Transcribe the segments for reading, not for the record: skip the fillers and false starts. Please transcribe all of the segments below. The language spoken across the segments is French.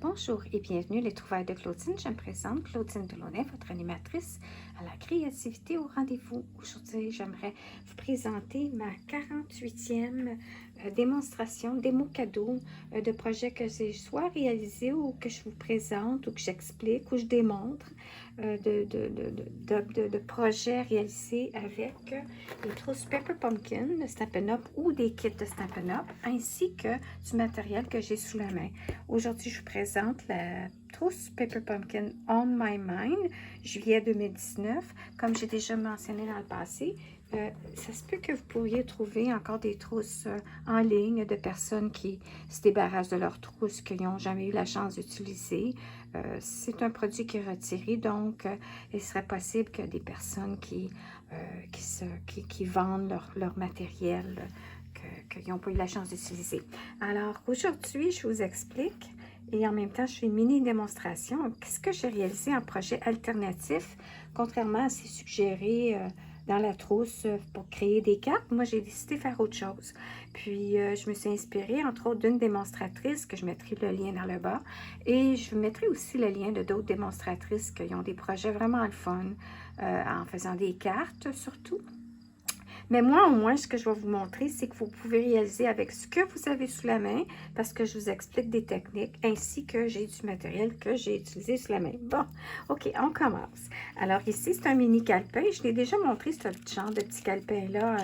Bonjour et bienvenue les trouvailles de Claudine. Je me présente, Claudine Delaunay, votre animatrice à la créativité au rendez-vous. Aujourd'hui, j'aimerais vous présenter ma 48e démonstration, démo cadeau de projets que j'ai soit réalisés ou que je vous présente ou que j'explique ou je démontre de projets réalisés avec les trousses Paper Pumpkin de Stampin' Up ou des kits de Stampin' Up ainsi que du matériel que j'ai sous la main. Aujourd'hui, je vous présente la trousse Paper Pumpkin On My Mind, juillet 2019. Comme j'ai déjà mentionné dans le passé, ça se peut que vous pourriez trouver encore des trousses en ligne de personnes qui se débarrassent de leurs trousses, qui n'ont jamais eu la chance d'utiliser. C'est un produit qui est retiré, donc il serait possible que des personnes qui vendent leur matériel qu'ils n'ont pas eu la chance d'utiliser. Alors, aujourd'hui, je vous explique et en même temps, je fais une mini démonstration. Qu'est-ce que j'ai réalisé en projet alternatif, contrairement à ce suggéré dans la trousse pour créer des cartes. Moi, j'ai décidé de faire autre chose. Puis, je me suis inspirée, entre autres, d'une démonstratrice, que je mettrai le lien dans le bas. Et je mettrai aussi le lien de d'autres démonstratrices qui ont des projets vraiment le fun, en faisant des cartes, surtout. Mais moi, au moins, ce que je vais vous montrer, c'est que vous pouvez réaliser avec ce que vous avez sous la main, parce que je vous explique des techniques, ainsi que j'ai du matériel que j'ai utilisé sous la main. Bon, OK, on commence. Alors ici, c'est un mini calepin. Je l'ai déjà montré, ce genre de petit calepin-là,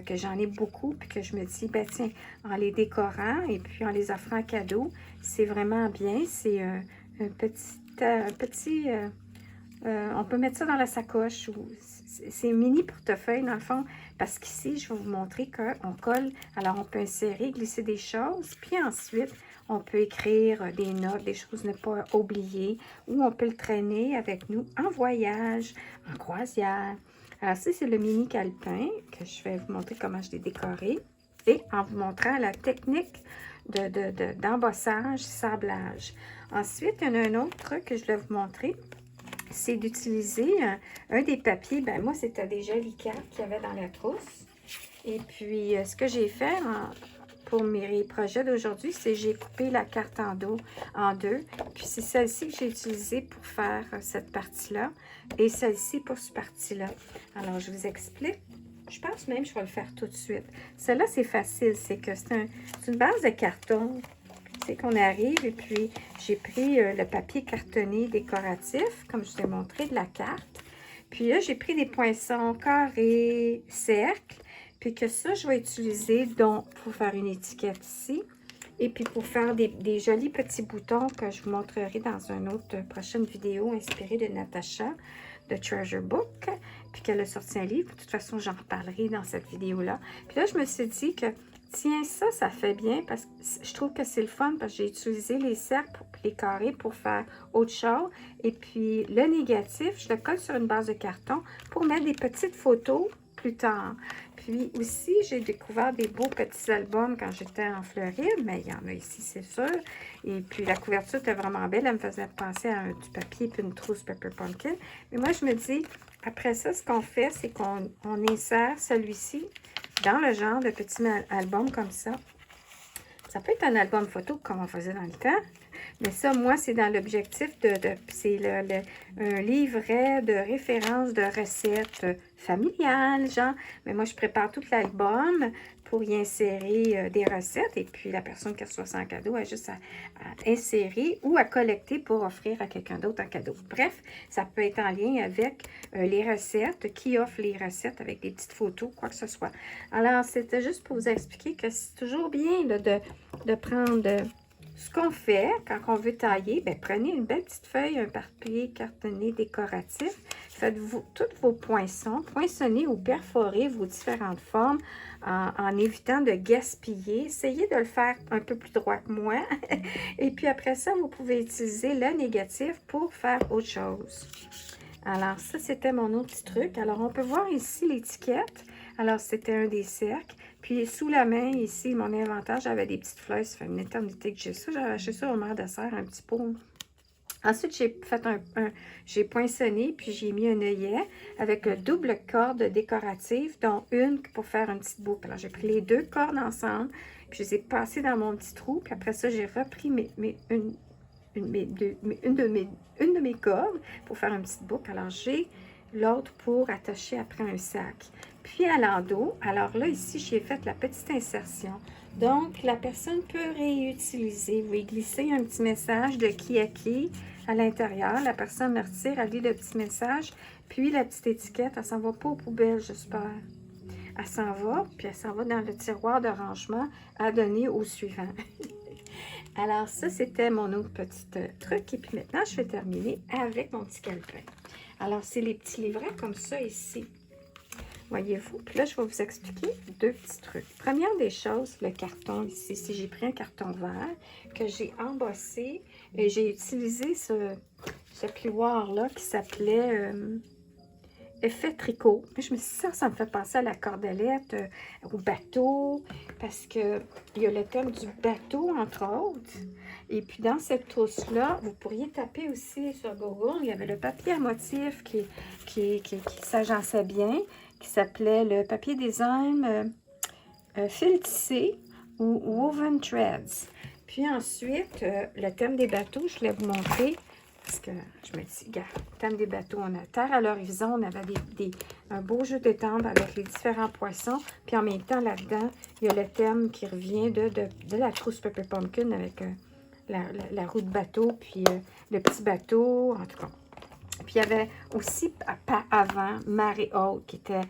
que j'en ai beaucoup, puis que je me dis, ben tiens, en les décorant et puis en les offrant en cadeau, c'est vraiment bien. C'est un petit on peut mettre ça dans la sacoche ou c'est mini portefeuille dans le fond, parce qu'ici, je vais vous montrer qu'on colle. Alors, on peut insérer, glisser des choses, puis ensuite, on peut écrire des notes, des choses ne pas oublier, ou on peut le traîner avec nous en voyage, en croisière. Alors, ça, c'est le mini calepin que je vais vous montrer comment je l'ai décoré et en vous montrant la technique d'embossage, sablage. Ensuite, il y en a un autre truc que je vais vous montrer. C'est d'utiliser un des papiers. Ben moi, c'était des jolies cartes qu'il y avait dans la trousse. Et puis, ce que j'ai fait pour mes projets d'aujourd'hui, c'est j'ai coupé la carte en deux. Puis, c'est celle-ci que j'ai utilisée pour faire cette partie-là et celle-ci pour cette partie-là. Alors, je vous explique. Je pense même que je vais le faire tout de suite. Celle-là, c'est facile. C'est que c'est une base de carton. C'est qu'on arrive et puis j'ai pris le papier cartonné décoratif, comme je vous ai montré, de la carte. Puis là, j'ai pris des poinçons carrés, cercles, puis que ça, je vais utiliser donc pour faire une étiquette ici. Et puis pour faire des jolis petits boutons que je vous montrerai dans une autre prochaine vidéo inspirée de Natacha de Treasure Book, puis qu'elle a sorti un livre. De toute façon, j'en reparlerai dans cette vidéo-là. Puis là, je me suis dit que tiens, ça fait bien parce que je trouve que c'est le fun parce que j'ai utilisé les cercles, les carrés pour faire autre chose. Et puis, le négatif, je le colle sur une base de carton pour mettre des petites photos plus tard. Puis aussi, j'ai découvert des beaux petits albums quand j'étais en Floride, mais il y en a ici, c'est sûr. Et puis, la couverture était vraiment belle. Elle me faisait penser à du papier et une trousse Paper Pumpkin. Mais moi, je me dis, après ça, ce qu'on fait, c'est qu'on insère celui-ci dans le genre de petit album comme ça. Ça peut être un album photo comme on faisait dans le temps. Mais ça, moi, c'est dans l'objectif c'est un livret de référence de recettes familiales, genre. Mais moi, je prépare tout l'album pour y insérer des recettes. Et puis, la personne qui reçoit ça en cadeau a juste à insérer ou à collecter pour offrir à quelqu'un d'autre en cadeau. Bref, ça peut être en lien avec les recettes, qui offre les recettes avec des petites photos, quoi que ce soit. Alors, c'était juste pour vous expliquer que c'est toujours bien là, de prendre ce qu'on fait quand on veut tailler. Bien, prenez une belle petite feuille, un papier cartonné décoratif. Faites-vous tous vos poinçons, poinçonnez ou perforez vos différentes formes en évitant de gaspiller. Essayez de le faire un peu plus droit que moi. Et puis après ça, vous pouvez utiliser le négatif pour faire autre chose. Alors, ça, c'était mon autre petit truc. Alors, on peut voir ici l'étiquette. Alors, c'était un des cercles. Puis, sous la main, ici, mon inventaire, j'avais des petites fleurs. Ça fait une éternité que j'ai ça. J'avais acheté ça au Mère de Serre, un petit pot Ensuite, j'ai fait j'ai poinçonné, puis j'ai mis un œillet avec double corde décorative, dont une pour faire une petite boucle. Alors, j'ai pris les deux cordes ensemble, puis je les ai passées dans mon petit trou, puis après ça, j'ai repris une de mes cordes pour faire une petite boucle. Alors, j'ai l'autre pour attacher après un sac. Puis à l'endos, alors là, ici, j'ai fait la petite insertion. Donc, la personne peut réutiliser. Vous pouvez glisser un petit message de qui à qui à l'intérieur. La personne le retire, elle lit le petit message. Puis la petite étiquette, elle s'en va pas aux poubelles, j'espère. Elle s'en va, puis elle s'en va dans le tiroir de rangement à donner au suivant. Alors ça, c'était mon autre petit truc. Et puis maintenant, je vais terminer avec mon petit calepin. Alors, c'est les petits livrets comme ça ici. Voyez-vous? Puis là, je vais vous expliquer deux petits trucs. Première des choses, le carton ici. Si j'ai pris un carton vert que j'ai embossé, et j'ai utilisé ce plioir-là qui s'appelait effet tricot. Puis je me suis dit, ça me fait penser à la cordelette, au bateau, parce qu'il y a le thème du bateau, entre autres. Et puis dans cette trousse-là, vous pourriez taper aussi sur Google, il y avait le papier à motif qui s'agençait bien, qui s'appelait le papier design fil tissé ou woven threads. Puis ensuite, le thème des bateaux, je voulais vous montrer, parce que je me dis, regarde, le thème des bateaux, on a terre à l'horizon, on avait un beau jeu de table avec les différents poissons, puis en même temps, là-dedans, il y a le thème qui revient de la trousse Pepper Pumpkin avec la roue de bateau, puis le petit bateau, en tout cas. Puis il y avait aussi, pas avant, marée haute, qui était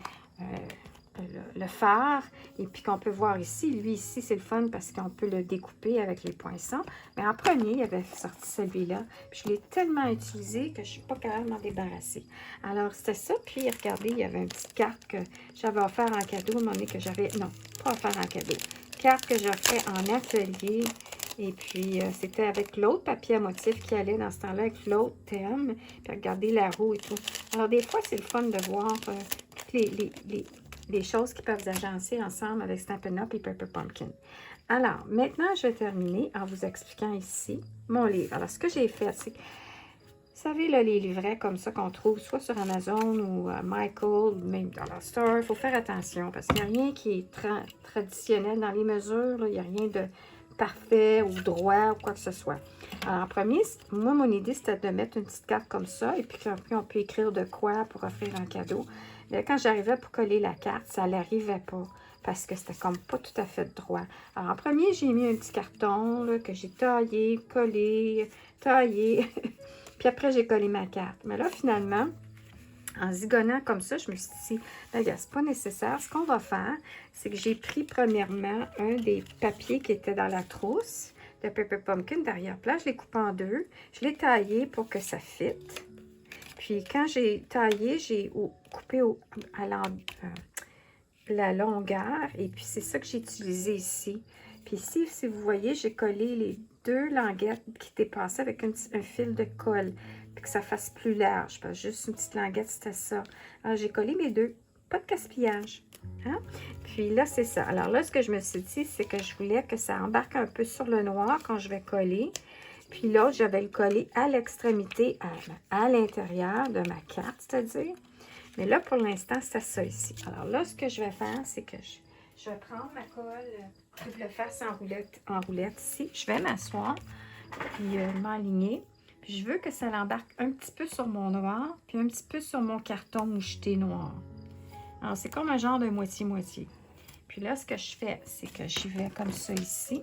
le phare, et puis qu'on peut voir ici. Lui, ici, c'est le fun parce qu'on peut le découper avec les poinçons. Mais en premier, il avait sorti celui-là. Puis je l'ai tellement utilisé que je ne suis pas capable de m'en débarrasser. Alors, c'était ça. Puis, regardez, il y avait une petite carte que j'avais offert en cadeau, à un moment donné que j'avais... Non, pas offert en cadeau. Carte que j'offrais en atelier. Et puis, c'était avec l'autre papier à motif qui allait dans ce temps-là, avec l'autre thème. Puis, regardez la roue et tout. Alors, des fois, c'est le fun de voir toutes les choses qui peuvent s'agencer ensemble avec Stampin' Up et Pepper Pumpkin. Alors, maintenant, je vais terminer en vous expliquant ici mon livre. Alors, ce que j'ai fait, c'est... Vous savez, là, les livrets comme ça qu'on trouve soit sur Amazon ou Michael, même dans la store, il faut faire attention parce qu'il n'y a rien qui est traditionnel dans les mesures. Là, il n'y a rien de parfait ou droit ou quoi que ce soit. Alors, en premier, moi, mon idée, c'était de mettre une petite carte comme ça et puis après, on peut écrire de quoi pour offrir un cadeau. Mais quand j'arrivais pour coller la carte, ça n'arrivait pas parce que c'était comme pas tout à fait droit. Alors, en premier, j'ai mis un petit carton là, que j'ai taillé, collé, taillé. Puis après, j'ai collé ma carte. Mais là, finalement, en zigonnant comme ça, je me suis dit, ben, regarde, c'est pas nécessaire. Ce qu'on va faire, c'est que j'ai pris premièrement un des papiers qui était dans la trousse de Pepper Pumpkin d'arrière-plan. Je l'ai coupé en deux. Je l'ai taillé pour que ça fitte. Puis quand j'ai taillé, j'ai coupé à la longueur. Et puis c'est ça que j'ai utilisé ici. Puis ici, si vous voyez, j'ai collé les deux languettes qui dépassaient avec un fil de colle. Puis que ça fasse plus large. Parce que juste une petite languette, c'était ça. Alors j'ai collé mes deux. Pas de gaspillage. Hein? Puis là, c'est ça. Alors là, ce que je me suis dit, c'est que je voulais que ça embarque un peu sur le noir quand je vais coller. Puis l'autre, je vais le coller à l'extrémité, à l'intérieur de ma carte, c'est-à-dire. Mais là, pour l'instant, c'est ça ici. Alors là, ce que je vais faire, c'est que je vais prendre ma colle double face en roulette ici. Je vais m'asseoir, puis m'aligner. Puis je veux que ça l'embarque un petit peu sur mon noir, puis un petit peu sur mon carton moucheté noir. Alors, c'est comme un genre de moitié-moitié. Puis là, ce que je fais, c'est que j'y vais comme ça ici.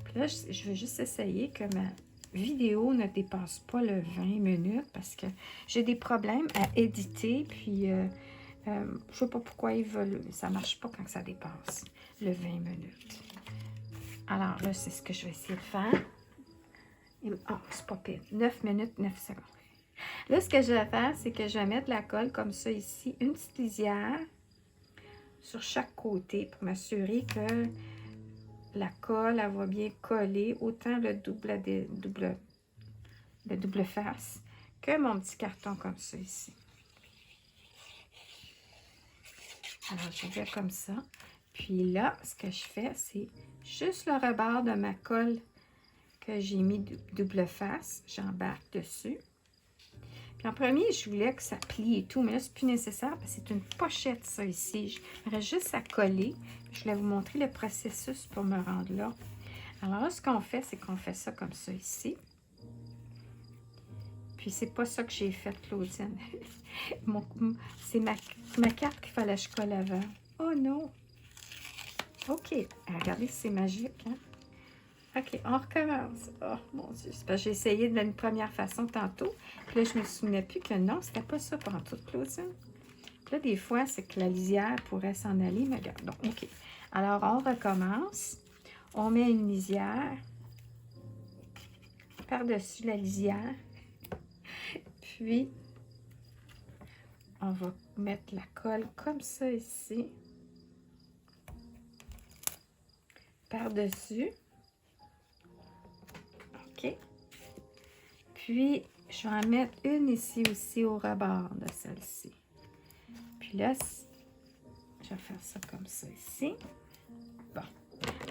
Puis là, je vais juste essayer que ma vidéo ne dépasse pas le 20 minutes parce que j'ai des problèmes à éditer. Puis, je ne sais pas pourquoi ça ne marche pas quand ça dépasse le 20 minutes. Alors là, c'est ce que je vais essayer de faire. Oh, c'est pas pire. 9 minutes, 9 secondes. Là, ce que je vais faire, c'est que je vais mettre la colle comme ça ici, une petite lisière sur chaque côté pour m'assurer que la colle, elle va bien coller autant le double face que mon petit carton comme ça ici. Alors, je vais comme ça. Puis là, ce que je fais, c'est juste le rebord de ma colle que j'ai mis double face. J'embarque dessus. Puis en premier, je voulais que ça plie et tout, mais là, c'est plus nécessaire parce que c'est une pochette, ça, ici. Il reste juste à coller. Je voulais vous montrer le processus pour me rendre là. Alors là, ce qu'on fait, c'est qu'on fait ça comme ça ici. Puis c'est pas ça que j'ai fait, Claudine. C'est ma carte qu'il fallait que je colle avant. Oh non! OK. Regardez, c'est magique, hein? OK, on recommence. Oh, mon Dieu. C'est parce que j'ai essayé de la première façon tantôt. Puis là, je me souvenais plus que non, c'était pas ça pour tout, Claudine. Puis là, des fois, c'est que la lisière pourrait s'en aller, mais regarde. Donc, OK. Alors, on recommence. On met une lisière par-dessus la lisière. Puis, on va mettre la colle comme ça ici. Par-dessus. OK. Puis, je vais en mettre une ici aussi au rebord de celle-ci. Puis là, je vais faire ça comme ça ici. Bon.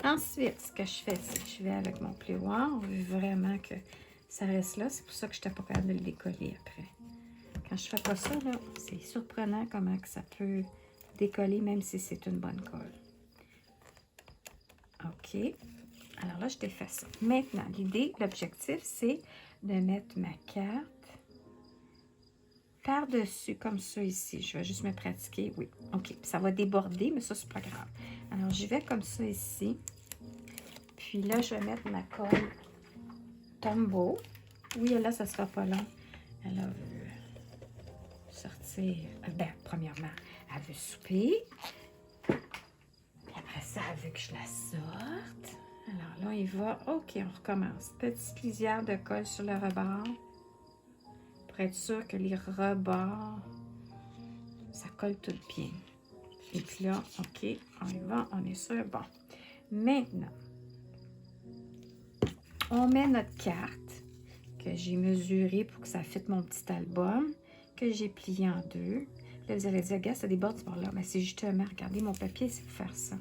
Ensuite, ce que je fais, c'est que je vais avec mon plioir. On veut vraiment que ça reste là. C'est pour ça que je n'étais pas capable de le décoller après. Quand je fais pas ça, là, c'est surprenant comment que ça peut décoller, même si c'est une bonne colle. OK. Alors là, je défais ça. Maintenant, l'idée, l'objectif, c'est de mettre ma carte par-dessus, comme ça ici. Je vais juste me pratiquer. Oui, OK. Ça va déborder, mais ça, c'est pas grave. Alors, j'y vais comme ça ici. Puis là, je vais mettre ma colle Tombow. Oui, là, ça sera pas long. Elle veut sortir. Ben, premièrement, elle veut souper. Puis après ça, elle veut que je la sorte. Alors là, il va. OK, on recommence. Petite lisière de colle sur le rebord. Pour être sûr que les rebords, ça colle tout bien. Et puis là, OK, on y va, on est sûr. Bon, maintenant, on met notre carte que j'ai mesurée pour que ça fitte mon petit album, que j'ai plié en deux. Là, vous allez dire, regarde, ça déborde par là. Mais c'est justement, regardez, mon papier, c'est pour faire ça.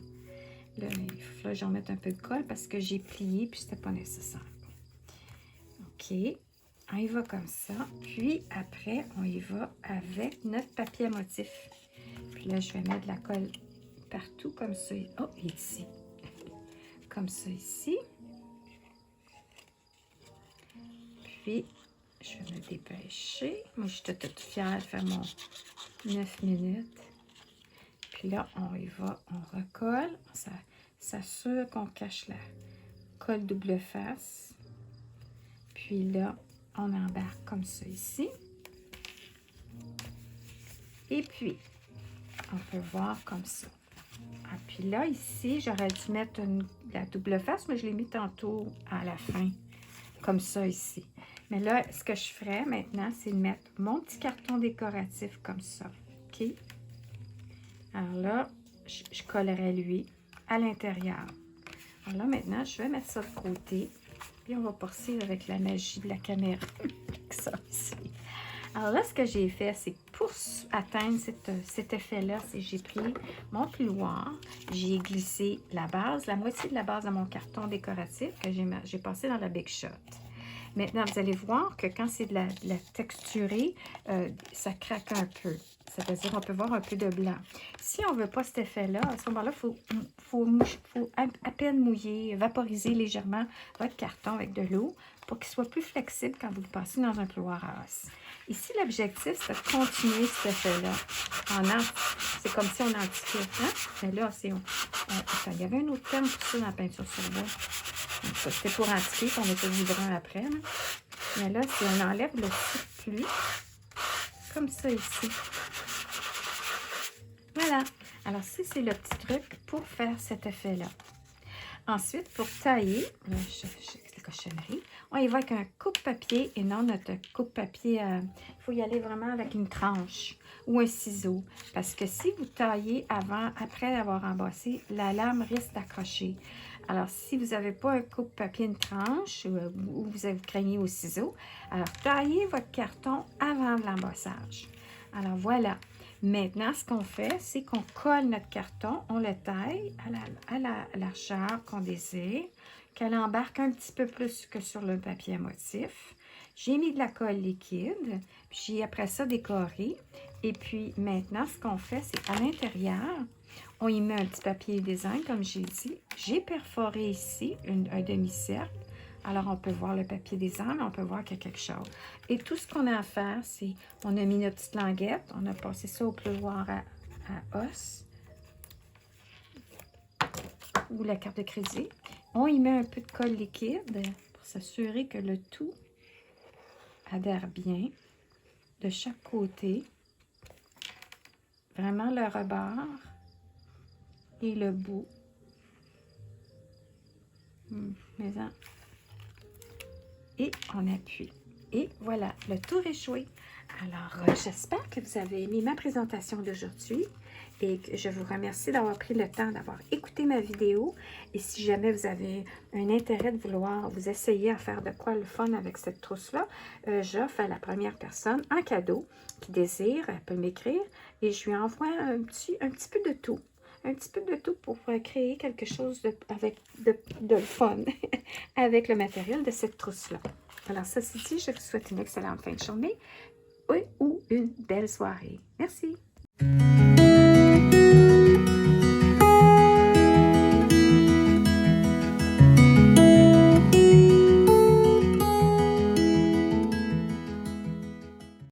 Là, il faut que j'en mette un peu de colle parce que j'ai plié puis c'était pas nécessaire. OK. On y va comme ça. Puis après, on y va avec notre papier à motif. Puis là, je vais mettre de la colle partout comme ça. Oh, ici. Comme ça ici. Puis, je vais me dépêcher. Moi, je suis toute fière de faire mon 9 minutes. Puis là, on y va, on recolle. Ça s'assure qu'on cache la colle double face. Puis là, on embarque comme ça ici. Et puis, on peut voir comme ça. Ah, puis là, ici, j'aurais dû mettre la double face, mais je l'ai mis tantôt à la fin. Comme ça ici. Mais là, ce que je ferais maintenant, c'est de mettre mon petit carton décoratif comme ça. OK? Alors là, je collerai lui à l'intérieur. Alors là, maintenant, je vais mettre ça de côté. Puis on va poursuivre avec la magie de la caméra. Ça aussi. Alors là, ce que j'ai fait, c'est pour atteindre cet effet-là, c'est j'ai pris mon plioir, j'ai glissé la base, la moitié de la base de mon carton décoratif que j'ai passé dans la Big Shot. Maintenant, vous allez voir que quand c'est de la texturée, ça craque un peu. C'est-à-dire qu'on peut voir un peu de blanc. Si on ne veut pas cet effet-là, à ce moment-là, il faut à peine mouiller, vaporiser légèrement votre carton avec de l'eau pour qu'il soit plus flexible quand vous le passez dans un plioir à os. Ici, l'objectif, c'est de continuer cet effet-là. C'est comme si on antiquait. Hein? Mais là, attends, il y avait un autre terme pour ça dans la peinture sur bois. C'était pour antiquer, puis on était vibrant après. Là. Mais là, si on enlève le surplus, comme ça ici. Voilà. Alors, c'est le petit truc pour faire cet effet-là. Ensuite, pour tailler, là, la cochonnerie, on y va avec un coupe-papier et non notre coupe-papier. Il faut y aller vraiment avec une tranche ou un ciseau. Parce que si vous taillez après avoir embossé, la lame risque d'accrocher. Alors, si vous n'avez pas un coupe-papier, une tranche, ou vous craignez au ciseau, alors taillez votre carton avant l'embossage. Alors, voilà. Maintenant, ce qu'on fait, c'est qu'on colle notre carton, on le taille à la largeur qu'on désire. qu'elle embarque un petit peu plus que sur le papier à motif. J'ai mis de la colle liquide, puis j'ai après ça décoré. Et puis maintenant, ce qu'on fait, c'est à l'intérieur, on y met un petit papier design, comme j'ai dit. J'ai perforé ici un demi-cercle. Alors, on peut voir le papier design, on peut voir qu'il y a quelque chose. Et tout ce qu'on a à faire, c'est, on a mis notre petite languette, on a passé ça au pleuvoir à os, ou la carte de crédit. On y met un peu de colle liquide pour s'assurer que le tout adhère bien de chaque côté. Vraiment le rebord et le bout. Mais et on appuie. Et voilà, le tour est joué. Alors, j'espère que vous avez aimé ma présentation d'aujourd'hui et que je vous remercie d'avoir pris le temps d'avoir écouté ma vidéo. Et si jamais vous avez un intérêt de vouloir vous essayer à faire de quoi le fun avec cette trousse-là, j'offre à la première personne un cadeau qui désire, elle peut m'écrire et je lui envoie un petit peu de tout. Un petit peu de tout pour créer quelque chose de fun avec le matériel de cette trousse-là. Alors, ceci dit, je vous souhaite une excellente fin de journée ou une belle soirée. Merci.